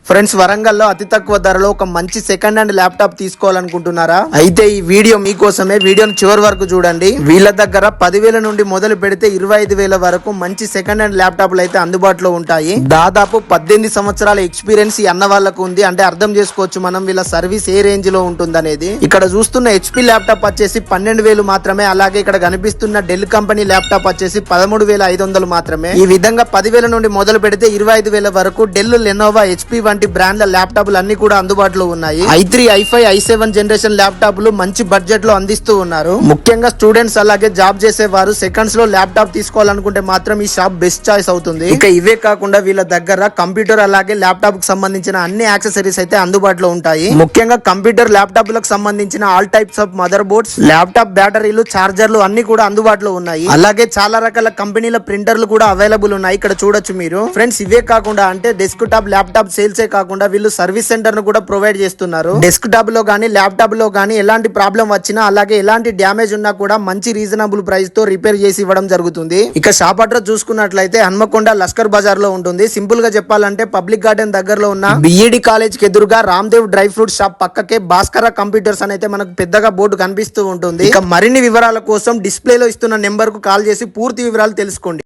Friends, వరంగల్లో అతి తక్కువ ధరలో ఒక మంచి సెకండ్ హ్యాండ్ ల్యాప్టాప్ తీసుకోవాలనుకుంటున్నారా? అయితే ఈ వీడియో మీకోసమే. వీడియోని చివరి వరకు చూడండి. వీళ్ళ దగ్గర 10,000 నుండి మొదలు పెడితే 25,000 వరకు మంచి సెకండ్ హ్యాండ్ ల్యాప్టాప్లు అయితే అందుబాటులో ఉంటాయి. దాదాపు 18 సంవత్సరాల ఎక్స్పీరియన్స్ అన్న వాళ్ళకు ఉంది. అంటే అర్థం చేసుకోవచ్చు మనం వీళ్ళ సర్వీస్ ఏ రేంజ్ లో ఉంటుంది అనేది. ఇక్కడ చూస్తున్న హెచ్పి ల్యాప్టాప్ వచ్చేసి 12,000 మాత్రమే. అలాగే ఇక్కడ కనిపిస్తున్న డెల్ కంపెనీ ల్యాప్టాప్ వచ్చేసి 13,500 మాత్రమే. ఈ విధంగా 10,000 నుండి మొదలు పెడితే 25,000 వరకు డెల్, లెనోవా, హెచ్పి వంటి బ్రాండ్ల ల్యాప్టాప్లు అన్ని కూడా అందుబాటులో ఉన్నాయి. i3, i5, i7 జనరేషన్ ల్యాప్టాప్లు మంచి బడ్జెట్ లో అందిస్తూ ఉన్నారు. ముఖ్యంగా స్టూడెంట్స్ అలాగే జాబ్ చేసే వారు సెకండ్స్ లో ల్యాప్టాప్ తీసుకోవాలనుకుంటే మాత్రం ఈ షాప్ బెస్ట్ చాయిస్ అవుతుంది. ఇక ఇవే కాకుండా వీళ్ళ దగ్గర కంప్యూటర్ అలాగే ల్యాప్టాప్ కు సంబంధించిన అన్ని యాక్సెసరీస్ అయితే అందుబాటులో ఉంటాయి. ముఖ్యంగా కంప్యూటర్, ల్యాప్టాప్లకు సంబంధించిన all types of mother boards, laptop బ్యాటరీలు, చార్జర్లు అన్ని కూడా అందుబాటులో ఉన్నాయి. అలాగే చాలా రకాల కంపెనీల ప్రింటర్లు కూడా అవైలబుల్ ఉన్నాయి. ఇక్కడ చూడొచ్చు మీరు. ఫ్రెండ్స్, ఇవే కాకుండా అంటే డెస్క్ టాప్ ల్యాప్టాప్ సేల్సే కాకుండా వీళ్ళు సర్వీస్ సెంటర్ ను కూడా ప్రొవైడ్ చేస్తున్నారు. డెస్క్ టాప్ లో గానీ, ల్యాప్టాప్ లో గానీ ఎలాంటి ప్రాబ్లం వచ్చినా అలాగే ఎలాంటి డ్యామేజ్ ఉన్నా కూడా మంచి రీజనబుల్ ప్రైస్ తో రిపేర్ చేసి ఇవ్వడం జరుగుతుంది. ఇక షాప్ అడ్రస్ చూసుకున్నట్లయితే హన్మకొండ లష్కర్ బజార్ లో ఉంటుంది. సింపుల్ గా చెప్పాలంటే పబ్లిక్ గార్డెన్ దగ్గరలో ఉన్న బిఈడి కాలేజ్ కి ఎదురుగా రామ్దేవ్ డ్రై ఫ్రూట్ షాప్ పక్కకే భాస్కర కంప్యూటర్స్ అని అయితే మనకు పెద్దగా బోర్డు కనిపిస్తూ ఉంటుంది. ఇక మరిన్ని వివరాల కోసం డిస్ప్లే లో ఇస్తున్న నెంబర్ కు కాల్ చేసి పూర్తి వివరాలు తెలుసుకోండి.